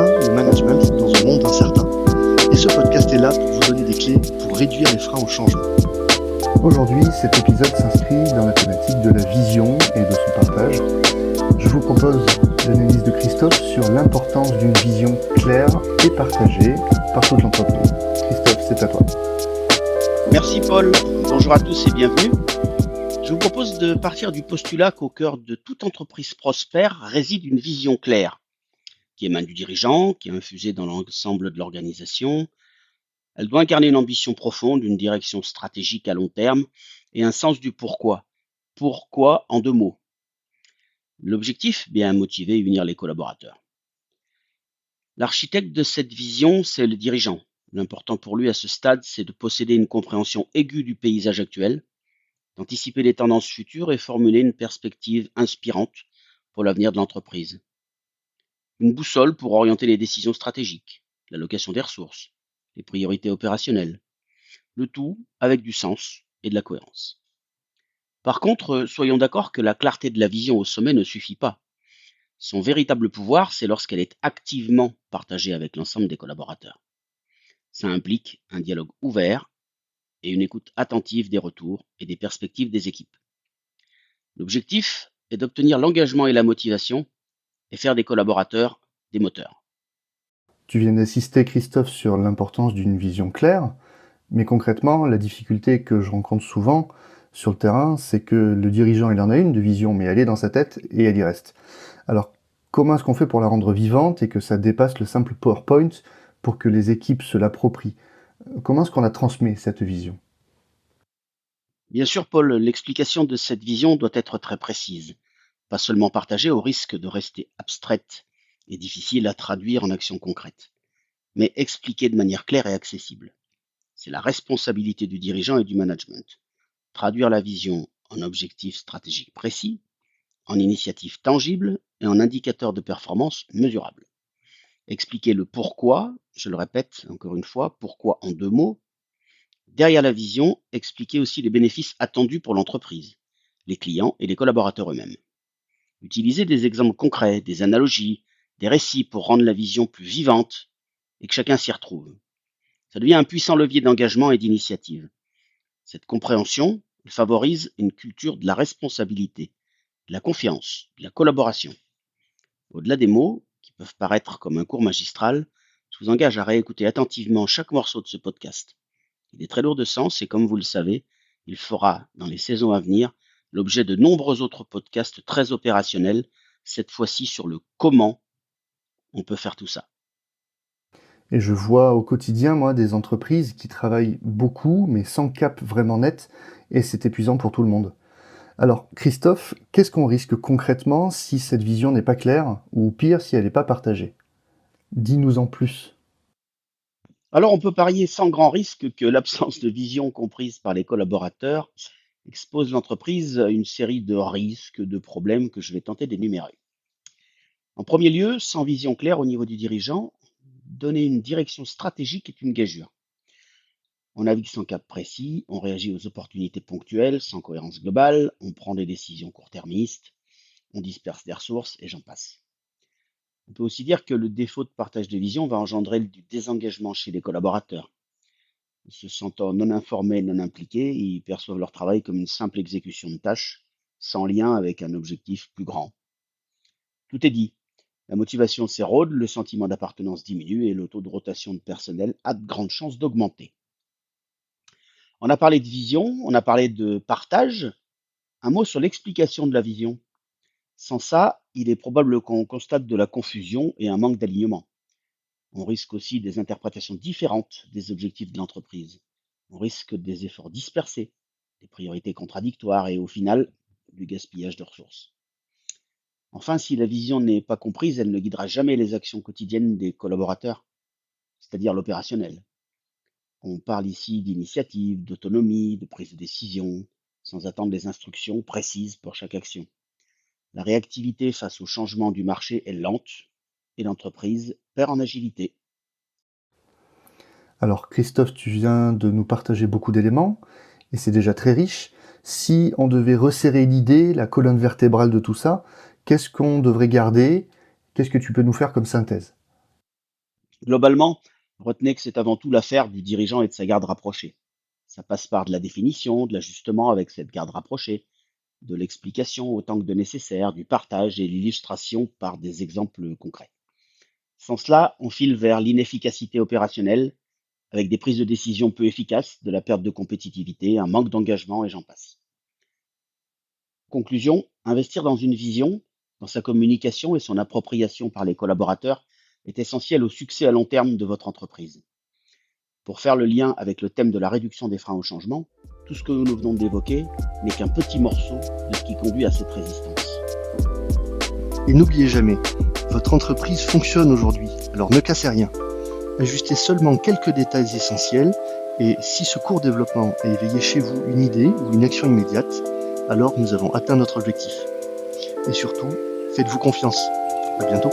le management dans un monde incertain. Et ce podcast est là pour vous donner des clés pour réduire les freins au changement. Aujourd'hui, cet épisode s'inscrit dans la thématique de la vision et de son partage. Je vous propose l'analyse de Christophe sur l'importance d'une vision claire et partagée par toute l'entreprise. Christophe, c'est à toi. Merci Paul, bonjour à tous et bienvenue. Je vous propose de partir du postulat qu'au cœur de toute entreprise prospère réside une vision claire, qui émane du dirigeant, qui est infusée dans l'ensemble de l'organisation. Elle doit incarner une ambition profonde, une direction stratégique à long terme et un sens du pourquoi. Pourquoi en 2 mots. L'objectif, bien motiver et unir les collaborateurs. L'architecte de cette vision, c'est le dirigeant. L'important pour lui à ce stade, c'est de posséder une compréhension aiguë du paysage actuel, d'anticiper les tendances futures et formuler une perspective inspirante pour l'avenir de l'entreprise. Une boussole pour orienter les décisions stratégiques, l'allocation des ressources, les priorités opérationnelles, le tout avec du sens et de la cohérence. Par contre, soyons d'accord que la clarté de la vision au sommet ne suffit pas. Son véritable pouvoir, c'est lorsqu'elle est activement partagée avec l'ensemble des collaborateurs. Ça implique un dialogue ouvert et une écoute attentive des retours et des perspectives des équipes. L'objectif est d'obtenir l'engagement et la motivation et faire des collaborateurs des moteurs. Tu viens d'assister, Christophe, sur l'importance d'une vision claire, mais concrètement, la difficulté que je rencontre souvent sur le terrain, c'est que le dirigeant, il en a une de vision, mais elle est dans sa tête et elle y reste. Alors, comment est-ce qu'on fait pour la rendre vivante et que ça dépasse le simple PowerPoint pour que les équipes se l'approprient? Comment est-ce qu'on la transmet, cette vision? Bien sûr, Paul, l'explication de cette vision doit être très précise, pas seulement partagée au risque de rester abstraite et difficile à traduire en actions concrètes, mais expliquée de manière claire et accessible. C'est la responsabilité du dirigeant et du management. Traduire la vision en objectifs stratégiques précis, en initiatives tangibles et en indicateurs de performance mesurables. Expliquer le pourquoi, je le répète encore une fois, pourquoi en 2 mots. Derrière la vision, expliquer aussi les bénéfices attendus pour l'entreprise, les clients et les collaborateurs eux-mêmes. Utiliser des exemples concrets, des analogies, des récits pour rendre la vision plus vivante et que chacun s'y retrouve. Ça devient un puissant levier d'engagement et d'initiative. Cette compréhension favorise une culture de la responsabilité, de la confiance, de la collaboration. Au-delà des mots, qui peuvent paraître comme un cours magistral, je vous engage à réécouter attentivement chaque morceau de ce podcast. Il est très lourd de sens et comme vous le savez, il fera, dans les saisons à venir, l'objet de nombreux autres podcasts très opérationnels, cette fois-ci sur le comment on peut faire tout ça. Et je vois au quotidien, moi, des entreprises qui travaillent beaucoup, mais sans cap vraiment net, et c'est épuisant pour tout le monde. Alors, Christophe, qu'est-ce qu'on risque concrètement si cette vision n'est pas claire, ou pire, si elle n'est pas partagée? Dis-nous en plus. Alors on peut parier sans grand risque que l'absence de vision comprise par les collaborateurs expose l'entreprise à une série de risques, de problèmes que je vais tenter d'énumérer. En premier lieu, sans vision claire au niveau du dirigeant, donner une direction stratégique est une gageure. On navigue sans cap précis, on réagit aux opportunités ponctuelles, sans cohérence globale, on prend des décisions court-termistes, on disperse des ressources et j'en passe. On peut aussi dire que le défaut de partage de vision va engendrer du désengagement chez les collaborateurs. Se sentant non informés, non impliqués, ils perçoivent leur travail comme une simple exécution de tâches, sans lien avec un objectif plus grand. Tout est dit. La motivation s'érode, le sentiment d'appartenance diminue et le taux de rotation de personnel a de grandes chances d'augmenter. On a parlé de vision, on a parlé de partage. Un mot sur l'explication de la vision. Sans ça, il est probable qu'on constate de la confusion et un manque d'alignement. On risque aussi des interprétations différentes des objectifs de l'entreprise. On risque des efforts dispersés, des priorités contradictoires et au final, du gaspillage de ressources. Enfin, si la vision n'est pas comprise, elle ne guidera jamais les actions quotidiennes des collaborateurs, c'est-à-dire l'opérationnel. On parle ici d'initiative, d'autonomie, de prise de décision, sans attendre les instructions précises pour chaque action. La réactivité face au changement du marché est lente et l'entreprise perd en agilité. Alors, Christophe, tu viens de nous partager beaucoup d'éléments, et c'est déjà très riche. Si on devait resserrer l'idée, la colonne vertébrale de tout ça, qu'est-ce qu'on devrait garder? Qu'est-ce que tu peux nous faire comme synthèse? Globalement, retenez que c'est avant tout l'affaire du dirigeant et de sa garde rapprochée. Ça passe par de la définition, de l'ajustement avec cette garde rapprochée, de l'explication autant que de nécessaire, du partage et l'illustration par des exemples concrets. Sans cela, on file vers l'inefficacité opérationnelle, avec des prises de décision peu efficaces, de la perte de compétitivité, un manque d'engagement et j'en passe. Conclusion, investir dans une vision, dans sa communication et son appropriation par les collaborateurs est essentiel au succès à long terme de votre entreprise. Pour faire le lien avec le thème de la réduction des freins au changement, tout ce que nous venons d'évoquer n'est qu'un petit morceau de ce qui conduit à cette résistance. Et n'oubliez jamais, votre entreprise fonctionne aujourd'hui, alors ne cassez rien. Ajustez seulement quelques détails essentiels et si ce court développement a éveillé chez vous une idée ou une action immédiate, alors nous avons atteint notre objectif. Et surtout, faites-vous confiance. À bientôt.